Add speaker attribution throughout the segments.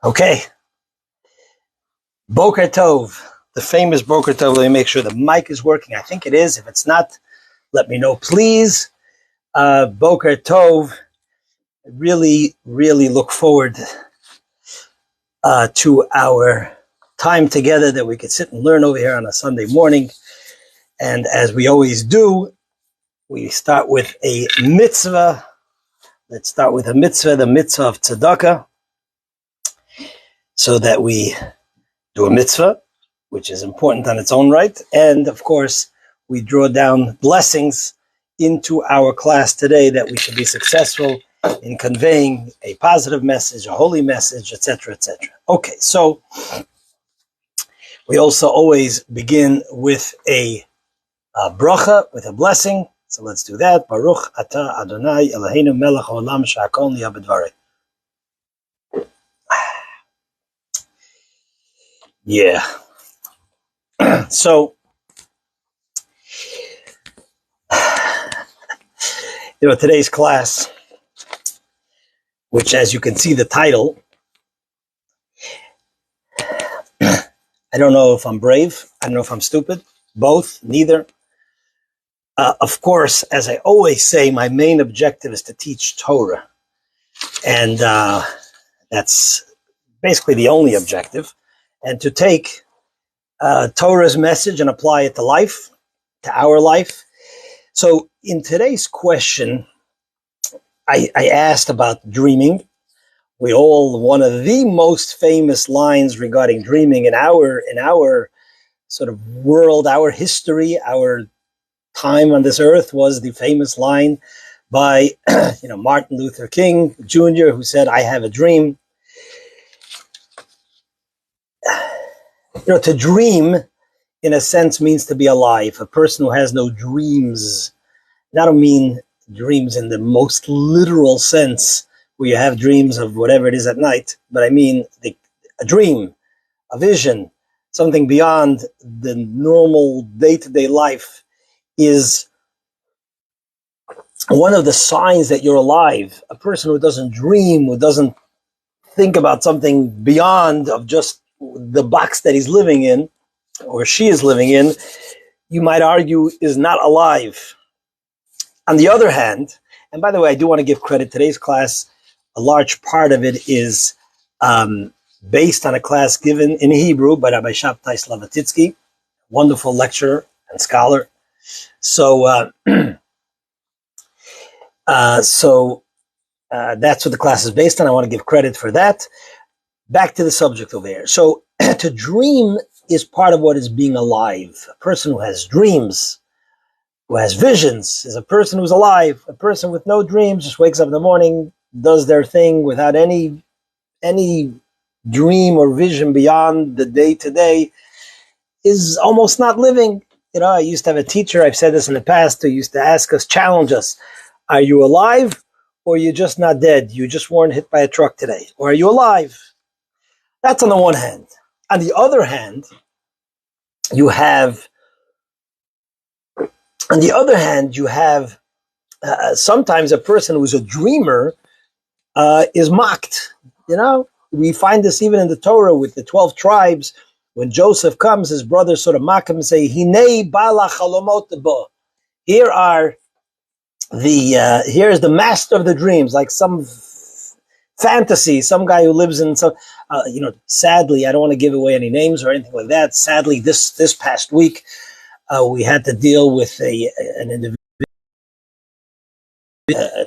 Speaker 1: Okay, Boker Tov, the famous Boker Tov. Let me make sure the mic is working. I think it is. If it's not, let me know, please. Boker Tov, really look forward to our time together that we could sit and learn over here on a Sunday morning. And as we always do, we start with a mitzvah. Let's start with a mitzvah, the mitzvah of tzedakah, so that we do a mitzvah, which is important on its own right. And of course, we draw down blessings into our class today that we should be successful in conveying a positive message, a holy message, etc., etc. Okay, so we also always begin with a bracha, with a blessing. So let's do that. Baruch atah Adonai Eloheinu melech haolam she'hakol nihya b'dvarei. Yeah. So, today's class, which as you can see the title, I don't know if I'm brave, I don't know if I'm stupid, both, neither. Of course, as I always say, my main objective is to teach Torah. And that's basically the only objective. And to take Torah's message and apply it to life, to our life. So in today's question, I asked about dreaming. One of the most famous lines regarding dreaming in our sort of world, our history, our time on this earth was the famous line by Martin Luther King Jr., who said, "I have a dream." To dream, in a sense, means to be alive. A person who has no dreams, and I don't mean dreams in the most literal sense, where you have dreams of whatever it is at night, but I mean a dream, a vision, something beyond the normal day-to-day life is one of the signs that you're alive. A person who doesn't dream, who doesn't think about something beyond of just the box that he's living in, or she is living in, you might argue is not alive. On the other hand, and by the way, I do want to give credit. Today's class, a large part of it is based on a class given in Hebrew by Rabbi Shabtai Slavatitsky, wonderful lecturer and scholar. So that's what the class is based on. I want to give credit for that. Back to the subject over here. So to dream is part of what is being alive. A person who has dreams, who has visions, is a person who's alive. A person with no dreams just wakes up in the morning, does their thing without any dream or vision beyond the day-to-day, is almost not living. I used to have a teacher, I've said this in the past, who used to ask us, challenge us, are you alive or are you just not dead? You just weren't hit by a truck today. Or are you alive? That's on the one hand. On the other hand, you have sometimes a person who's a dreamer is mocked. We find this even in the Torah with the 12 tribes. When Joseph comes, his brothers sort of mock him and say, Hinei bala chalomot bo. Here's the master of the dreams, like some fantasy, some guy who lives in some, sadly, I don't want to give away any names or anything like that. Sadly, this past week, we had to deal with an individual,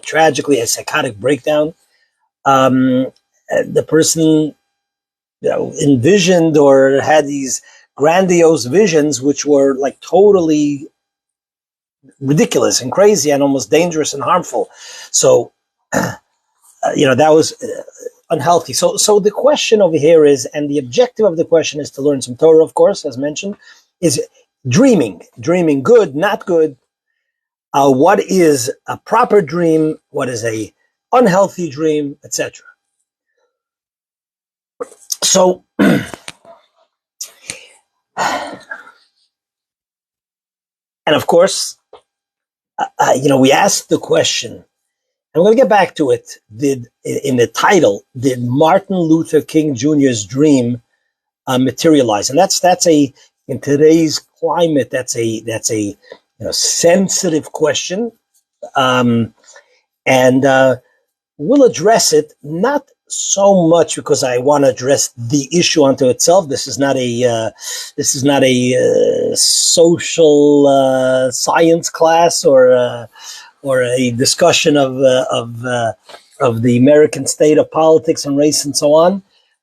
Speaker 1: tragically, a psychotic breakdown. The person envisioned or had these grandiose visions, which were like totally ridiculous and crazy and almost dangerous and harmful. So, that was unhealthy. So the question over here is, and the objective of the question is to learn some Torah, of course, as mentioned, is dreaming good, not good. What is a proper dream? What is a unhealthy dream, etc. So, and of course, we asked the question, And we're going to get back to it. In the title, did Martin Luther King Jr.'s dream materialize? And that's in today's climate, that's a sensitive question, and we'll address it not so much because I want to address the issue unto itself. This is not a social science class or a discussion of the American state of politics and race and so on.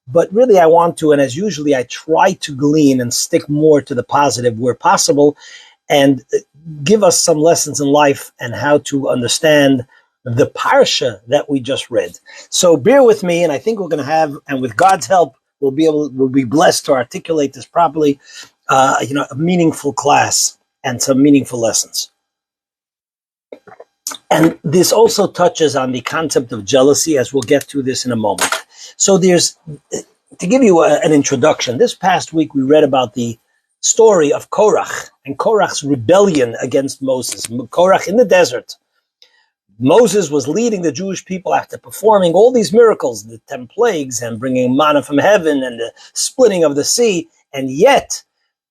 Speaker 1: But really, I want to, and as usually, I try to glean and stick more to the positive where possible, and give us some lessons in life and how to understand the parsha that we just read. So bear with me, and I think we're going to have, and with God's help, we'll be blessed to articulate this properly, a meaningful class and some meaningful lessons. And this also touches on the concept of jealousy, as we'll get to this in a moment. So to give you an introduction, this past week we read about the story of Korach and Korach's rebellion against Moses. Korach in the desert. Moses was leading the Jewish people after performing all these miracles, the 10 plagues and bringing manna from heaven and the splitting of the sea. And yet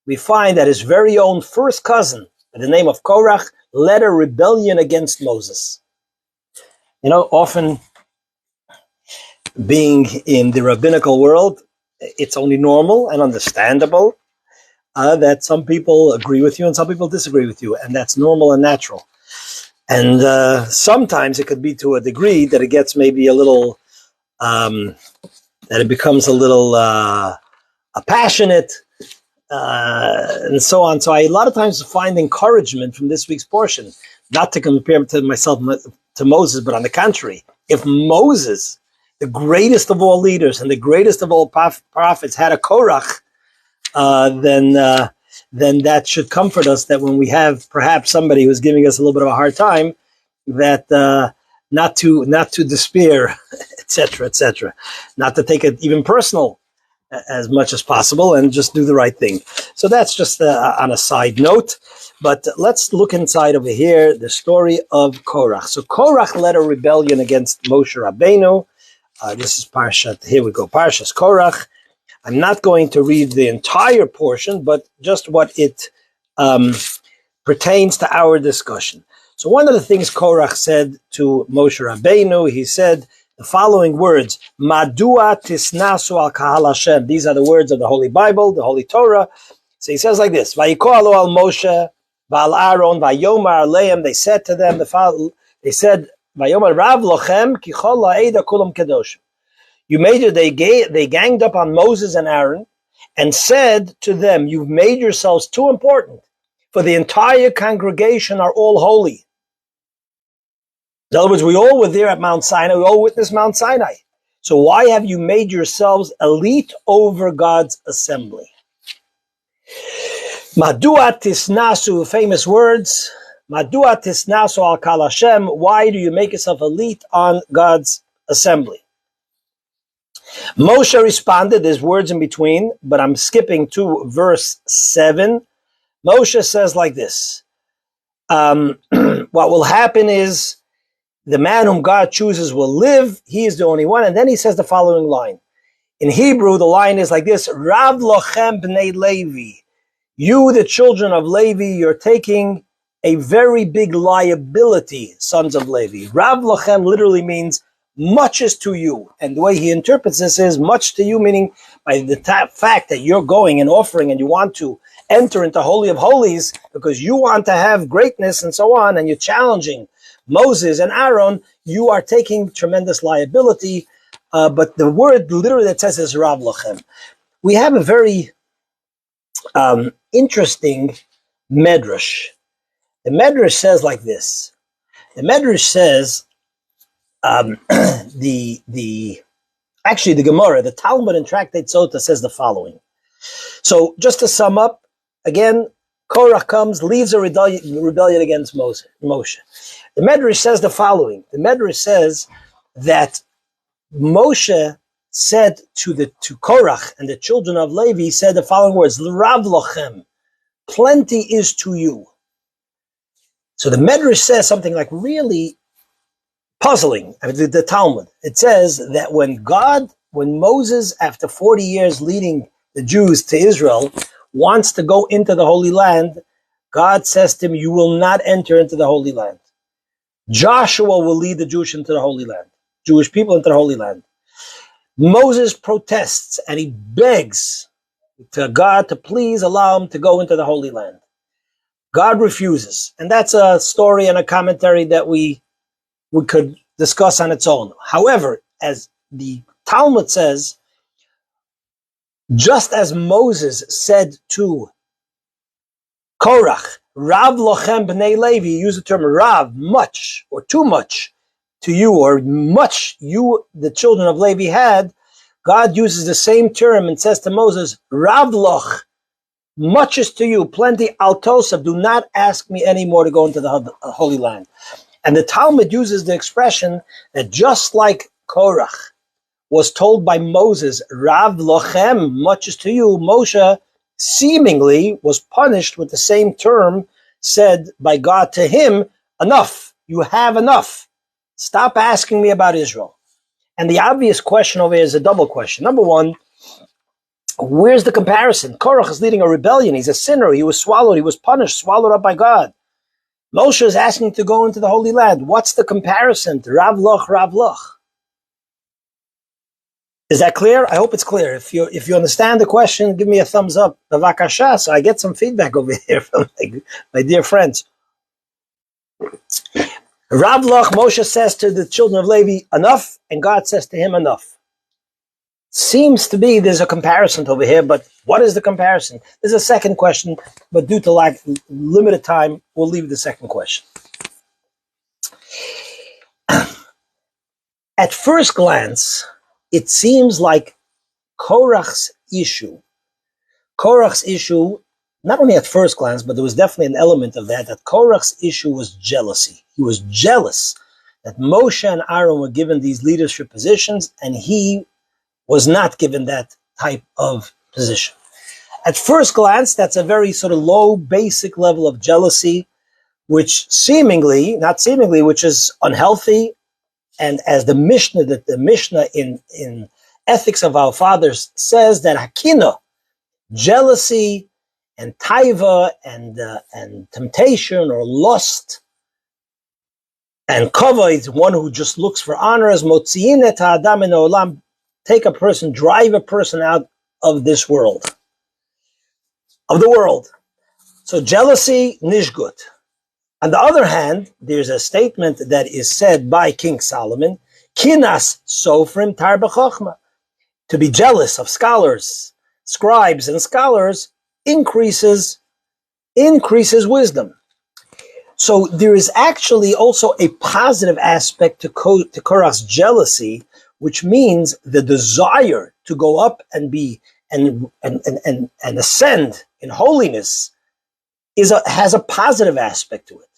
Speaker 1: we find that his very own first cousin, by the name of Korach, led a rebellion against Moses. Often being in the rabbinical world, it's only normal and understandable that some people agree with you and some people disagree with you, and that's normal and natural. And sometimes it could be to a degree that it gets maybe a little, that it becomes a little passionate, and so on. So I a lot of times find encouragement from this week's portion, not to compare to myself to Moses, but on the contrary, if Moses, the greatest of all leaders and the greatest of all prophets, had a Korach, then that should comfort us, that when we have perhaps somebody who's giving us a little bit of a hard time, that not to despair, etc., not to take it even personal as much as possible, and just do the right thing. So that's just on a side note. But let's look inside over here, the story of Korach. So Korach led a rebellion against Moshe Rabbeinu. This is Parshat, here we go, Parshas Korach. I'm not going to read the entire portion, but just what it pertains to our discussion. So one of the things Korach said to Moshe Rabbeinu, he said the following words, Madua tisnasu al kahal Hashem. These are the words of the Holy Bible, the Holy Torah. So he says like this, Vayikoalo al Moshe, Va'al Aaron, Vayomar aleim. They said to them, they said, Vayomar Rav lochem, ki chol ha'eda kulam kedoshim. They ganged up on Moses and Aaron and said to them, you've made yourselves too important, for the entire congregation are all holy. In other words, we all were there at Mount Sinai. We all witnessed Mount Sinai. So why have you made yourselves elite over God's assembly? Madua tisnasu, famous words. Madua tisnasu al kal Hashem. Why do you make yourself elite on God's assembly? Moshe responded, there's words in between, but I'm skipping to verse 7. Moshe says like this, what will happen is the man whom God chooses will live, he is the only one. And then he says the following line. In Hebrew, the line is like this, Rav lochem bnei Levi. You, the children of Levi, you're taking a very big liability, sons of Levi. Rav lochem literally means much is to you. And the way he interprets this is much to you, meaning by the fact that you're going and offering and you want to enter into Holy of Holies because you want to have greatness and so on, and you're challenging Moses and Aaron, you are taking tremendous liability. But the word literally that says is Rav lochem. We have a very interesting medrash. The medrash says like this. The medrash says, the Gemara, the Talmud and Tractate Sota says the following. So just to sum up, again, Korach comes, leads a rebellion against Moshe. The Medrash says the following. The Medrash says that Moshe said to Korach and the children of Levi, he said the following words, Rav lochem, plenty is to you. So the Medrash says something like really puzzling. I mean, the Talmud, it says that when Moses, after 40 years leading the Jews to Israel, wants to go into the Holy Land, God says to him, you will not enter into the Holy Land. Joshua will lead the Jewish into the Holy Land, Jewish people into the Holy Land. Moses protests and he begs to God to please allow him to go into the Holy Land. God refuses. And that's a story and a commentary that we could discuss on its own. However, as the Talmud says, just as Moses said to Korach, Rav lochem b'nei Levi, he used the term Rav, much, or too much to you, or much you, the children of Levi, had, God uses the same term and says to Moses, Rav loch, much is to you, plenty, altosab, do not ask me anymore to go into the Holy Land. And the Talmud uses the expression that just like Korach was told by Moses, Rav lochem, much is to you, Moshe seemingly was punished with the same term said by God to him, enough, you have enough. Stop asking me about Israel. And the obvious question over here is a double question. Number one, where's the comparison? Korach is leading a rebellion. He's a sinner. He was swallowed. He was punished, swallowed up by God. Moshe is asking to go into the Holy Land. What's the comparison to Rav Loch, Rav Loch? Is that clear? I hope it's clear. If you understand the question, give me a thumbs up. Bavakasha, so I get some feedback over here from my dear friends. Rav Loch, Moshe says to the children of Levi, enough, and God says to him, enough. Seems to be there's a comparison over here, but what is the comparison? There's a second question, but due to limited time, we'll leave the second question. At first glance, it seems like Korach's issue, not only at first glance, but there was definitely an element of that Korach's issue was jealousy. He was jealous that Moshe and Aaron were given these leadership positions, and he was not given that type of position. At first glance, that's a very sort of low, basic level of jealousy, which which is unhealthy. And as the Mishnah in Ethics of Our Fathers says that hakina, jealousy and taiva and temptation or lust and kavod, one who just looks for honor, as motziin et ha'adam min ha'olam, drive a person out of this world, of the world. So jealousy, nishgut. On the other hand, there's a statement that is said by King Solomon, kinas sofrim tar b'chochma. To be jealous of scholars, scribes and scholars increases wisdom. So there is actually also a positive aspect to Korach's jealousy, which means the desire to go up and be and ascend in holiness has a positive aspect to it.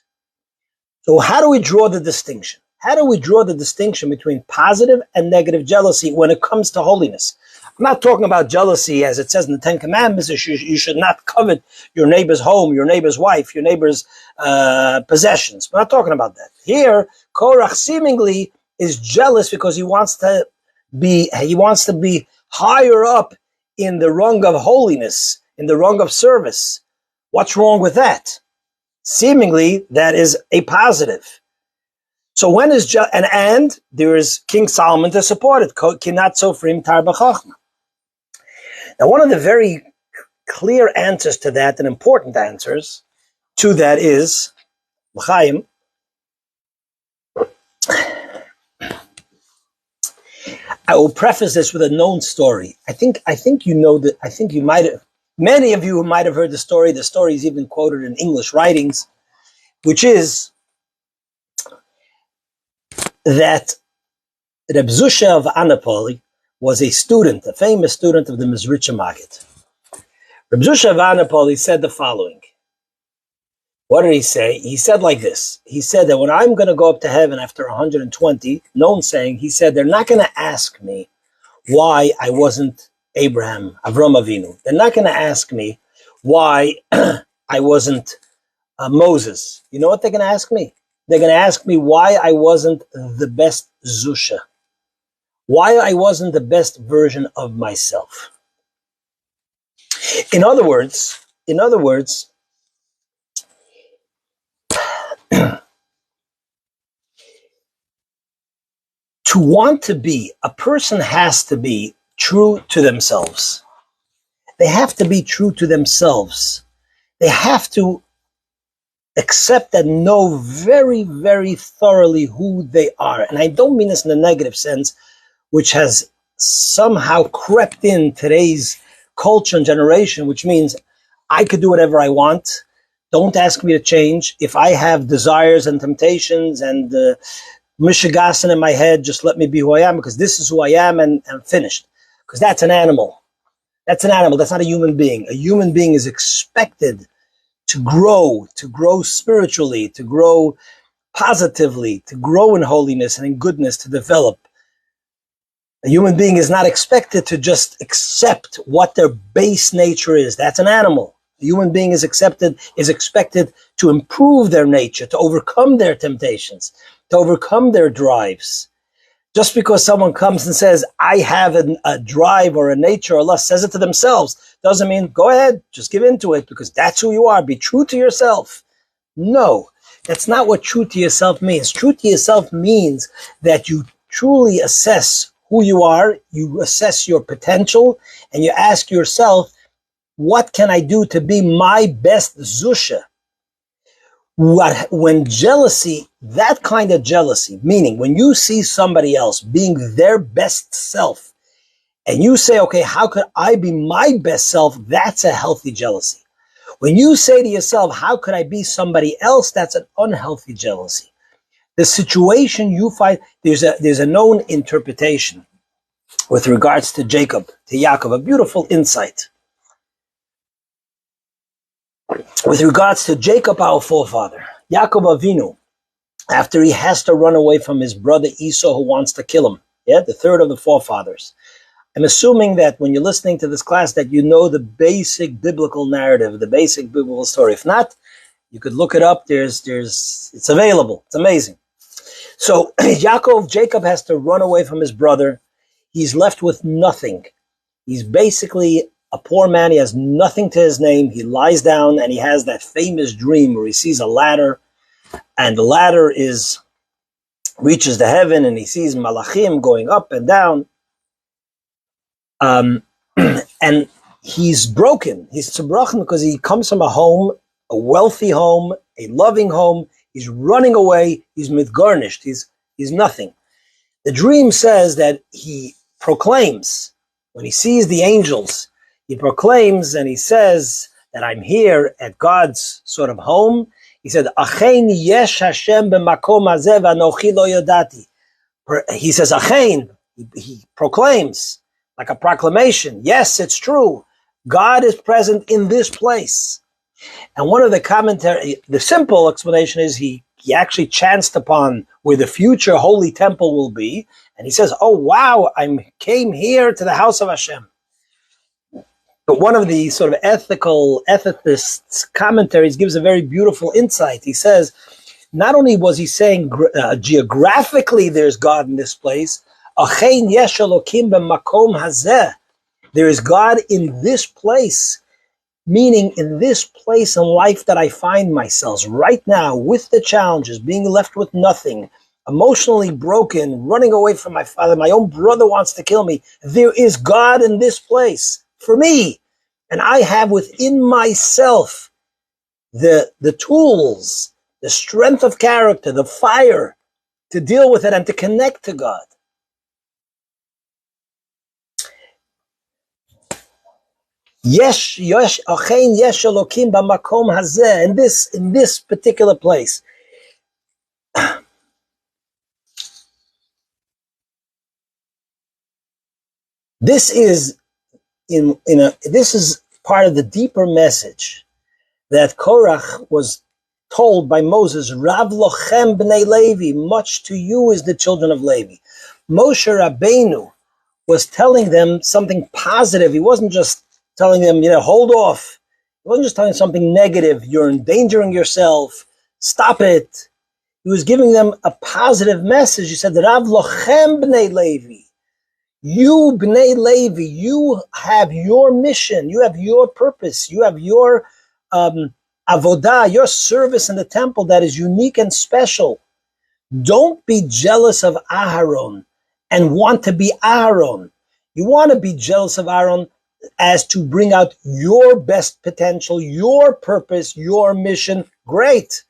Speaker 1: So how do we draw the distinction? How do we draw the distinction between positive and negative jealousy when it comes to holiness? I'm not talking about jealousy as it says in the Ten Commandments. You should not covet your neighbor's home, your neighbor's wife, your neighbor's possessions. We're not talking about that. Here, Korach seemingly is jealous because he wants to be higher up in the rung of holiness, in the rung of service. What's wrong with that? Seemingly, that is a positive. So when is and there is King Solomon to support it. Kinat sofrim tar b'chochma. Now, one of the very clear answers to that, and important answers to that, is L'chaim. I will preface this with a known story. I think you know that. I think you might have. Many of you might have heard the story. The story is even quoted in English writings, which is that Reb Zusha of Anapoli was a famous student of the Mizritcha Maggid. Reb Zusha of Anapoli said the following. What did he say? He said like this. He said that when I'm going to go up to heaven after 120, known saying, he said, they're not going to ask me why I wasn't Avram Avinu. They're not going to ask me why I wasn't Moses. You know what they're going to ask me? They're going to ask me why I wasn't the best Zusha, why I wasn't the best version of myself. In other words, to want to be, a person has to be true to themselves. They have to be true to themselves. They have to accept and know very, very thoroughly who they are. And I don't mean this in a negative sense, which has somehow crept in today's culture and generation, which means I could do whatever I want. Don't ask me to change. If I have desires and temptations and mishigasan in my head, just let me be who I am, because this is who I am, and I'm finished. Because that's an animal. That's an animal. That's not a human being. A human being is expected to grow spiritually, to grow positively, to grow in holiness and in goodness, to develop. A human being is not expected to just accept what their base nature is. That's an animal. A human being is expected to improve their nature, to overcome their temptations, to overcome their drives. Just because someone comes and says, I have a drive or a nature, or Allah says it to themselves, doesn't mean, go ahead, just give in to it, because that's who you are. Be true to yourself. No, that's not what true to yourself means. True to yourself means that you truly assess who you are, you assess your potential, and you ask yourself, what can I do to be my best Zusha? When jealousy, that kind of jealousy, meaning when you see somebody else being their best self, and you say, okay, how could I be my best self? That's a healthy jealousy. When you say to yourself, how could I be somebody else? That's an unhealthy jealousy. The situation you find, there's a known interpretation with regards to Jacob, to Yaakov, a beautiful insight. With regards to Jacob, our forefather, Yaakov Avinu, after he has to run away from his brother Esau who wants to kill him, the third of the forefathers. I'm assuming that when you're listening to this class that you know the basic biblical narrative, the basic biblical story. If not, you could look it up. It's available. It's amazing. So Jacob has to run away from his brother. He's left with nothing. He's basically a poor man. He has nothing to his name. He lies down and he has that famous dream where he sees a ladder, and the ladder reaches to heaven, and he sees malachim going up and down. And he's broken. He's tzibrochen because he comes from a home, a wealthy home, a loving home. He's running away. He's mitgarnished. He's nothing. The dream says that he proclaims, when he sees the angels, he proclaims and he says that I'm here at God's sort of home. He said, Achein yesh Hashem b'makom hazeh v'anochi lo yodati. He says, Achein, he proclaims, like a proclamation. Yes, it's true. God is present in this place. And one of the commentary, the simple explanation is he actually chanced upon where the future holy temple will be. And he says, oh, wow, I came here to the house of Hashem. But one of the sort of ethicists commentaries gives a very beautiful insight. He says, not only was he saying geographically there's God in this place, Achein yesh Elokim b'makom hazeh, there is God in this place, meaning in this place in life that I find myself right now, with the challenges, being left with nothing, emotionally broken, running away from my father, my own brother wants to kill me. There is God in this place for me. And I have within myself the tools, the strength of character, the fire to deal with it and to connect to God. Yesh achein yesh Elokim b'makom hazeh, in this particular place. This is this is part of the deeper message that Korach was told by Moses, Rav lochem b'nei Levi, much to you is the children of Levi. Moshe Rabbeinu was telling them something positive. He wasn't just telling them, hold off. He wasn't just telling them something negative. You're endangering yourself. Stop it. He He was giving them a positive message. He said, Rav lochem bnei Levi. You, Bnei Levi, you have your mission, you have your purpose, you have your avodah, your service in the temple that is unique and special. Don't be jealous of Aharon and want to be Aharon. You want to be jealous of Aharon as to bring out your best potential, your purpose, your mission. Great.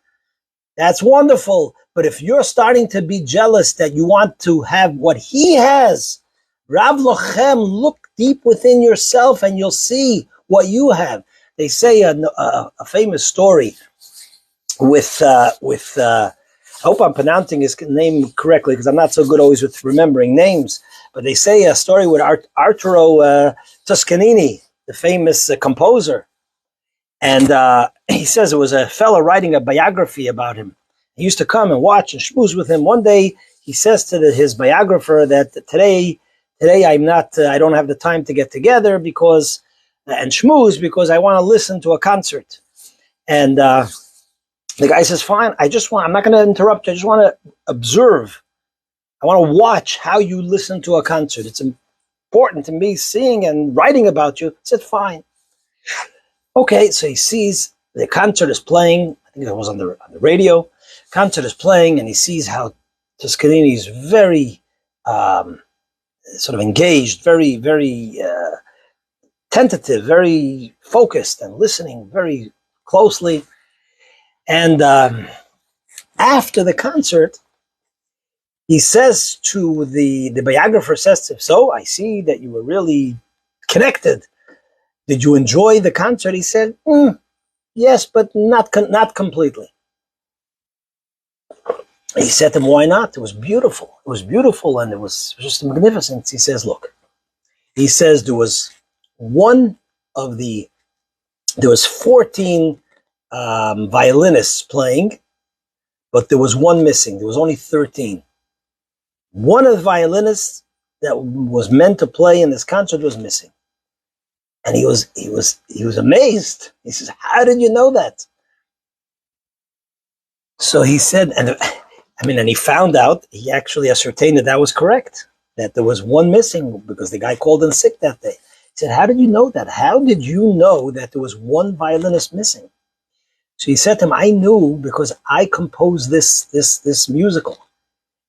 Speaker 1: That's wonderful. But if you're starting to be jealous that you want to have what he has, Rav Lochem, look deep within yourself and you'll see what you have. They say a famous story with I hope I'm pronouncing his name correctly because I'm not so good always with remembering names, but they say a story with Arturo Toscanini, the famous composer. And he says it was a fellow writing a biography about him. He used to come and watch and schmooze with him. One day he says to his biographer that today I don't have the time to get together and schmooze because I want to listen to a concert. And the guy says, fine, I'm not going to interrupt you. I just want to observe. I want to watch how you listen to a concert. It's important to me seeing and writing about you. He said, fine. Okay, so he sees the concert is playing. I think it was on the radio. Concert is playing, and he sees how Toscanini is very sort of engaged, very, very tentative, very focused, and listening very closely. And after the concert, he says to the biographer, says to him, so I see that you were really connected. Did you enjoy the concert? He said, yes, but not completely. He said to him, why not? It was beautiful. It was beautiful, and it was just magnificent. He says, look, he says there was 14 violinists playing, but there was one missing. There was only 13. One of the violinists that was meant to play in this concert was missing. And he was amazed. He says, how did you know that? So he said, and he found out, he actually ascertained that was correct, that there was one missing because the guy called in sick that day. He said, how did you know that? How did you know that there was one violinist missing? So he said to him, I knew because I composed this musical.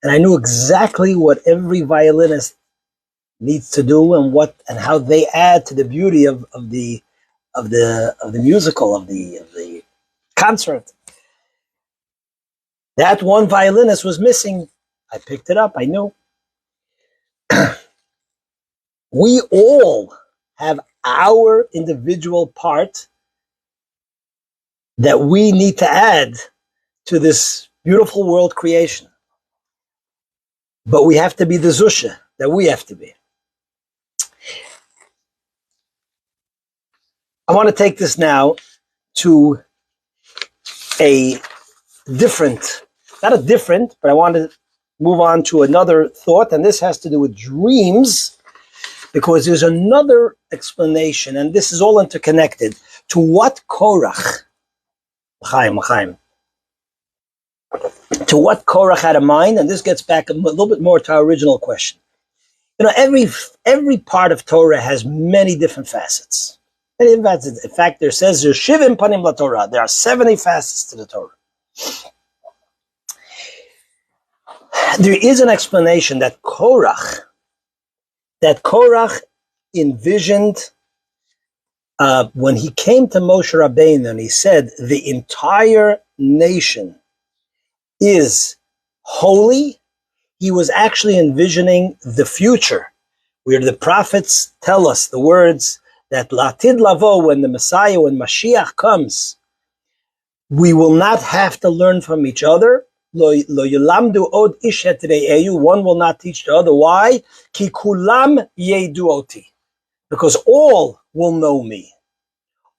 Speaker 1: And I knew exactly what every violinist needs to do and how they add to the beauty of the musical, of the concert. That one violinist was missing. I picked it up. I knew. We all have our individual part that we need to add to this beautiful world creation. But we have to be the Zusha that we have to be. I want to take this now to but I want to move on to another thought, and this has to do with dreams, because there's another explanation, and this is all interconnected, to what Korach, to what Korach had in mind, and this gets back a little bit more to our original question. Every part of Torah has many different facets. In fact, there says there's Shivim Panim La Torah. There are 70 facets to the Torah. There is an explanation that Korach envisioned when he came to Moshe Rabbeinu and he said the entire nation is holy. He was actually envisioning the future, where the prophets tell us the words that Latid Lavo, when the Messiah, when Mashiach comes, we will not have to learn from each other. Lo yulamdu od ish et re'ehu, one will not teach the other. Why? Ki kulam yedu oti, because all will know me.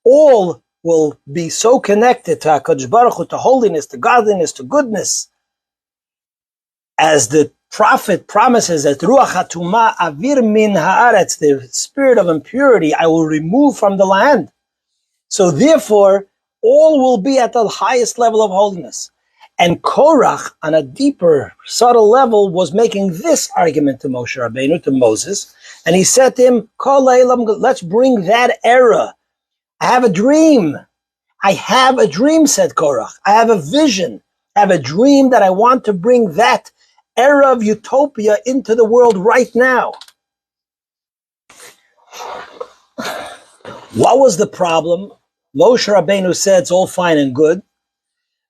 Speaker 1: All will be so connected to HaKadosh Baruch Hu, to holiness, to godliness, to goodness, as the prophet promises that Ruach HaTumah avir min haaretz, the spirit of impurity, I will remove from the land. So therefore, all will be at the highest level of holiness. And Korach, on a deeper, subtle level, was making this argument to Moshe Rabbeinu, to Moses. And he said to him, let's bring that era. I have a dream. I have a dream, said Korach. I have a vision. I have a dream that I want to bring that era of utopia into the world right now. What was the problem? Moshe Rabbeinu said it's all fine and good,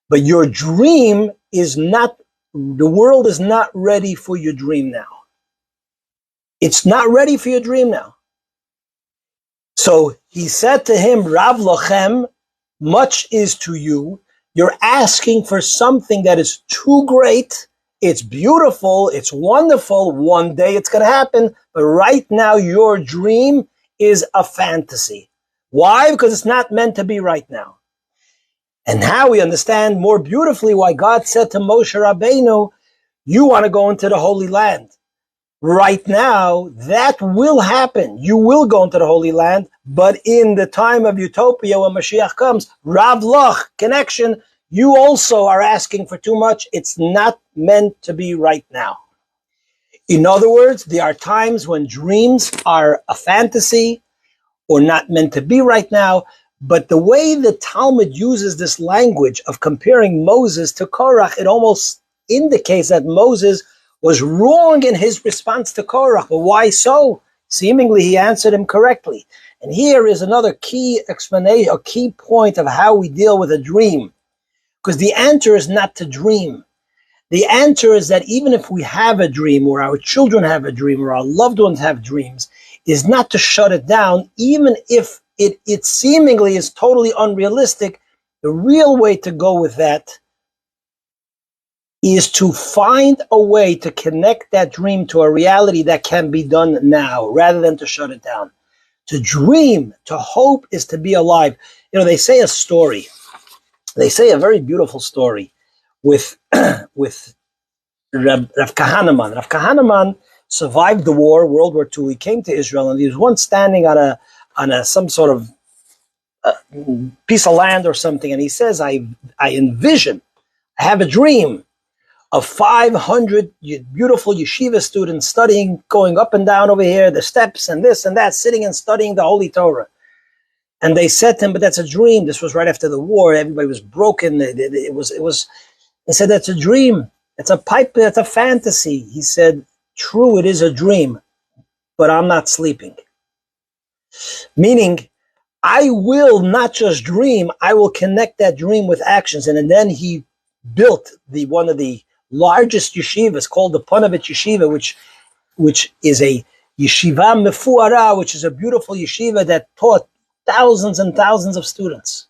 Speaker 1: but your dream is not, the world is not ready for your dream now. It's not ready for your dream now. So he said to him, Rav Lochem, much is to you. You're asking for something that is too great. It's beautiful. It's wonderful. One day it's going to happen. But right now, your dream is a fantasy. Why? Because it's not meant to be right now. And now we understand more beautifully why God said to Moshe Rabbeinu, you want to go into the Holy Land. Right now, that will happen. You will go into the Holy Land, but in the time of utopia, when Mashiach comes, Rav Loch, connection, you also are asking for too much. It's not meant to be right now. In other words, there are times when dreams are a fantasy or not meant to be right now, but the way the Talmud uses this language of comparing Moses to Korach, it almost indicates that Moses was wrong in his response to Korach. But why so? Seemingly he answered him correctly. And here is another key explanation, a key point of how we deal with a dream. Because the answer is not to dream. The answer is that even if we have a dream, or our children have a dream, or our loved ones have dreams, is not to shut it down, even if it seemingly is totally unrealistic. The real way to go with that is to find a way to connect that dream to a reality that can be done now, rather than to shut it down. To dream, to hope, is to be alive. You know, they say a story. They say a very beautiful story with with Rav Kahneman. Rav Kahneman survived the war, World War II. He came to Israel, and he was once standing on some sort of piece of land or something, and he says, I envision, I have a dream of 500 beautiful yeshiva students studying, going up and down over here, the steps and this and that, sitting and studying the Holy Torah. And they said to him, but that's a dream. This was right after the war. Everybody was broken. It was. They said, that's a dream. It's a pipe. It's a fantasy. He said, true, it is a dream, but I'm not sleeping. Meaning, I will not just dream, I will connect that dream with actions. And then he built one of the largest yeshivas, called the Panovich Yeshiva, which is a yeshiva mefuara, which is a beautiful yeshiva that taught thousands and thousands of students.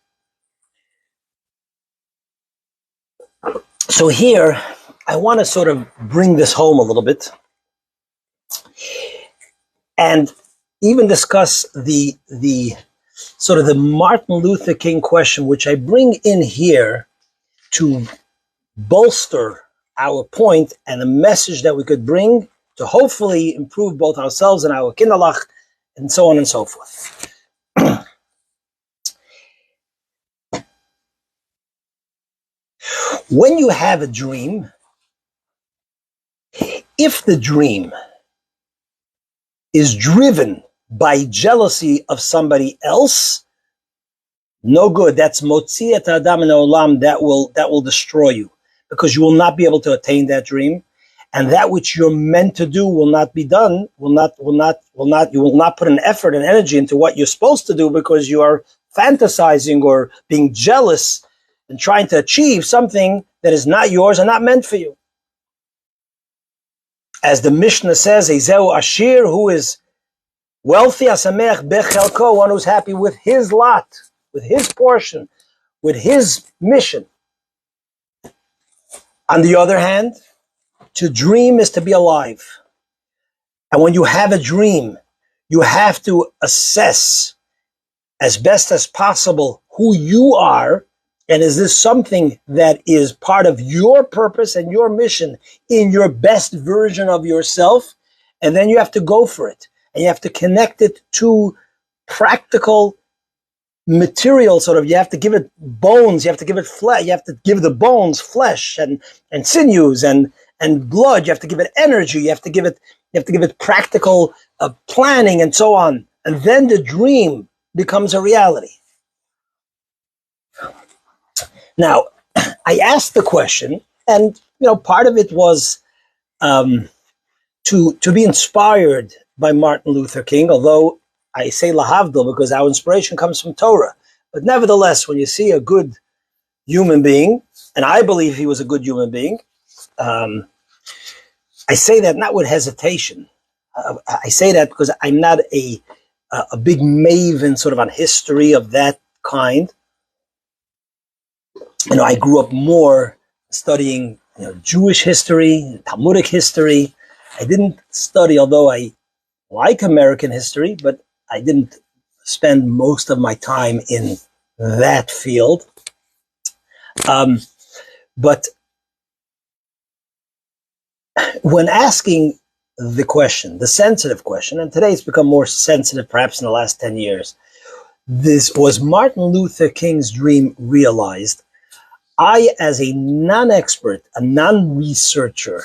Speaker 1: So here, I want to sort of bring this home a little bit and even discuss the sort of the Martin Luther King question, which I bring in here to bolster our point and a message that we could bring to hopefully improve both ourselves and our kinderlach, and so on and so forth. When you have a dream, if the dream is driven by jealousy of somebody else, no good. That's motzi et adam min ha'olam. That will destroy you, because you will not be able to attain that dream, and that which you're meant to do will not be done. You will not put an effort and energy into what you're supposed to do, because you are fantasizing or being jealous and trying to achieve something that is not yours and not meant for you. As the Mishnah says, Ezeu Ashir, who is wealthy, Asamech Bechelko, one who's happy with his lot, with his portion, with his mission. On the other hand, to dream is to be alive. And when you have a dream, you have to assess as best as possible who you are, and is this something that is part of your purpose and your mission in your best version of yourself? And then you have to go for it. And you have to connect it to practical material sort of, you have to give it bones, you have to give it flesh, you have to give the bones flesh and sinews and blood, you have to give it energy, you have to give it practical planning and so on. And then the dream becomes a reality. Now, I asked the question, and part of it was to be inspired by Martin Luther King, although I say lahavdil because our inspiration comes from Torah. But nevertheless, when you see a good human being, and I believe he was a good human being, I say that not with hesitation. I say that because I'm not a big maven sort of on history of that kind. I grew up more studying Jewish history, Talmudic history. I didn't study, although I like American history, but I didn't spend most of my time in that field. But when asking the question, the sensitive question, and today it's become more sensitive perhaps in the last 10 years, this was Martin Luther King's dream realized. I, as a non-expert, a non-researcher,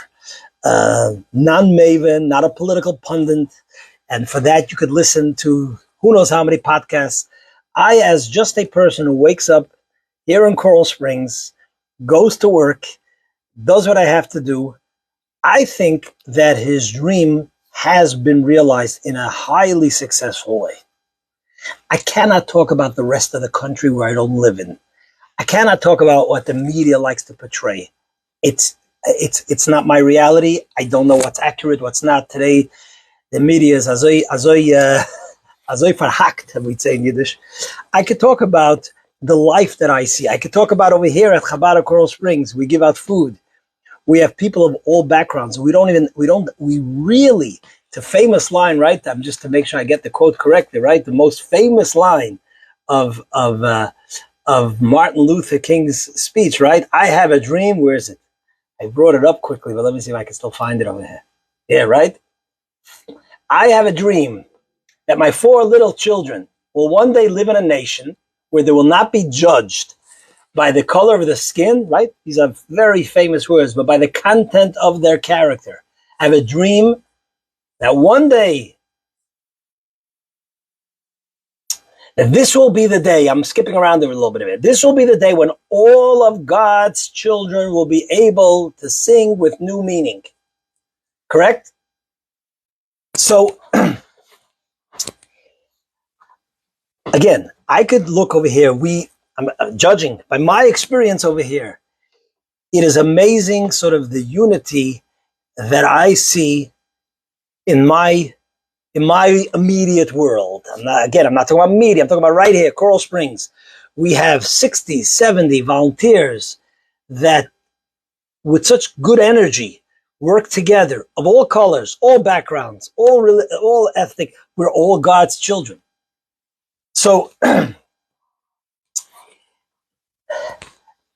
Speaker 1: non-maven, not a political pundit, and for that you could listen to who knows how many podcasts. I, as just a person who wakes up here in Coral Springs, goes to work, does what I have to do, I think that his dream has been realized in a highly successful way. I cannot talk about the rest of the country where I don't live in. I cannot talk about what the media likes to portray. It's not my reality. I don't know what's accurate, what's not. Today, the media is azoy verhakt, we'd say in Yiddish. I could talk about the life that I see. I could talk about over here at Chabad of Coral Springs. We give out food. We have people of all backgrounds. We really, it's a famous line, right? I'm just to make sure I get the quote correctly, right? The most famous line of Martin Luther King's speech, right? I have a dream. Where is it? I brought it up quickly, but let me see if I can still find it over here. Yeah, right? I have a dream that my 4 little children will one day live in a nation where they will not be judged by the color of the skin, right? These are very famous words, but by the content of their character. I have a dream that one day, that this will be the day, I'm skipping around there a little bit, this will be the day when all of God's children will be able to sing with new meaning. Correct? So, again, I could look over here. I'm judging by my experience over here. It is amazing, sort of the unity that I see in my immediate world. I'm not talking about media. I'm talking about right here, Coral Springs. We have 60, 70 volunteers that, with such good energy, work together of all colors, all backgrounds, all ethnic. We're all God's children. So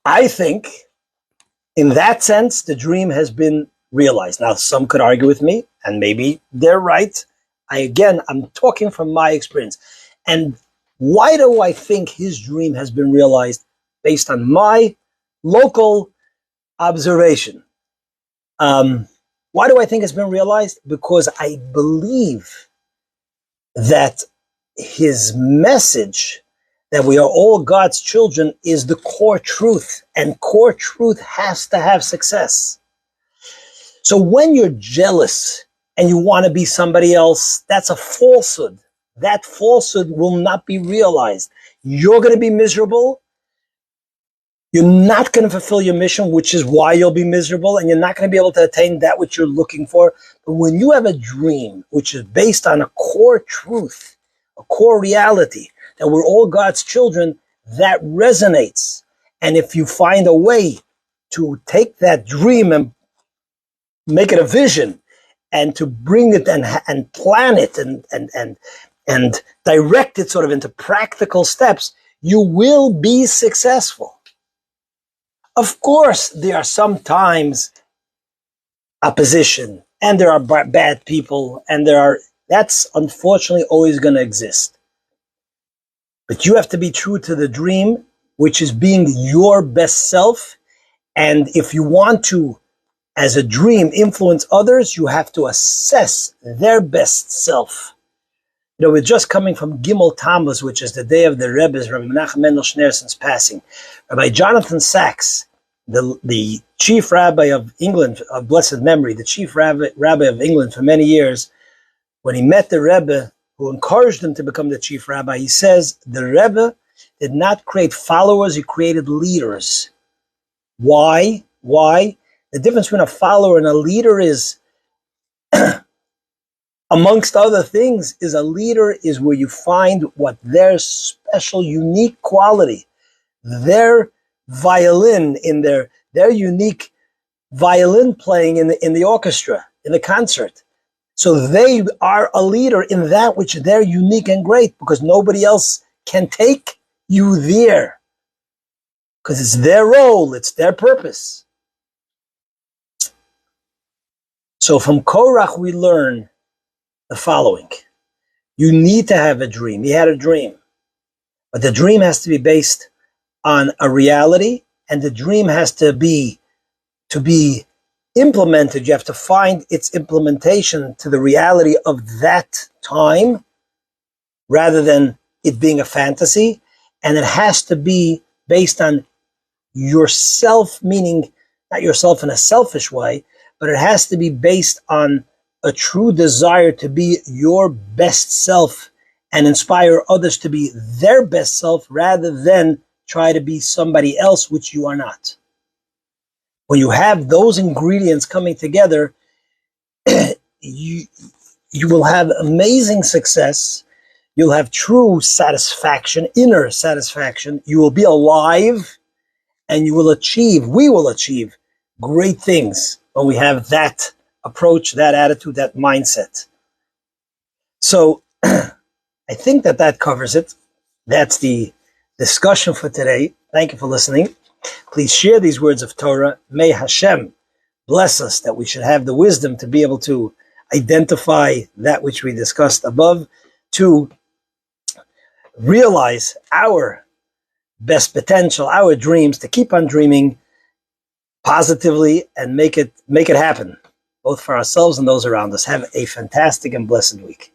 Speaker 1: I think, in that sense, the dream has been realized. Now, some could argue with me, and maybe they're right. I'm talking from my experience. And why do I think his dream has been realized? Based on my local observation. Why do I think it's been realized? Because I believe that his message that we are all God's children is the core truth, and core truth has to have success. So when you're jealous and you want to be somebody else, that's a falsehood. That falsehood will not be realized. You're going to be miserable. You're not going to fulfill your mission, which is why you'll be miserable, and you're not going to be able to attain that which you're looking for. But when you have a dream, which is based on a core truth, a core reality, that we're all God's children, that resonates. And if you find a way to take that dream and make it a vision, and to bring it and plan it and direct it sort of into practical steps, you will be successful. Of course, there are sometimes opposition, and there are bad people, and that's unfortunately always going to exist. But you have to be true to the dream, which is being your best self. And if you want to, as a dream, influence others, you have to assess their best self. You know, we're just coming from Gimel Tammuz, which is the day of the Rebbe's, Rabbi Menachem Mendel Schneerson's passing. Rabbi Jonathan Sachs, the chief rabbi of England, of blessed memory, the chief rabbi of England for many years, when he met the Rebbe, who encouraged him to become the chief rabbi, he says, the Rebbe did not create followers, he created leaders. Why? Why? The difference between a follower and a leader is, amongst other things, is a leader is where you find what their special, unique quality, their violin in their unique violin playing in the orchestra, in the concert. So they are a leader in that which they're unique and great, because nobody else can take you there. Because it's their role, it's their purpose. So from Korach we learn the following. You need to have a dream. He had a dream. But the dream has to be based on a reality, and the dream has to be implemented. You have to find its implementation to the reality of that time, rather than it being a fantasy. And it has to be based on yourself, meaning not yourself in a selfish way, but it has to be based on a true desire to be your best self and inspire others to be their best self, rather than try to be somebody else, which you are not. When you have those ingredients coming together, you will have amazing success. You'll have true satisfaction, inner satisfaction. You will be alive, and we will achieve great things when we have that approach, that attitude, that mindset. So I think that covers it. That's the discussion for today. Thank you for listening. Please share these words of Torah. May Hashem bless us that we should have the wisdom to be able to identify that which we discussed above, to realize our best potential, our dreams, to keep on dreaming positively and make it happen, both for ourselves and those around us. Have a fantastic and blessed week.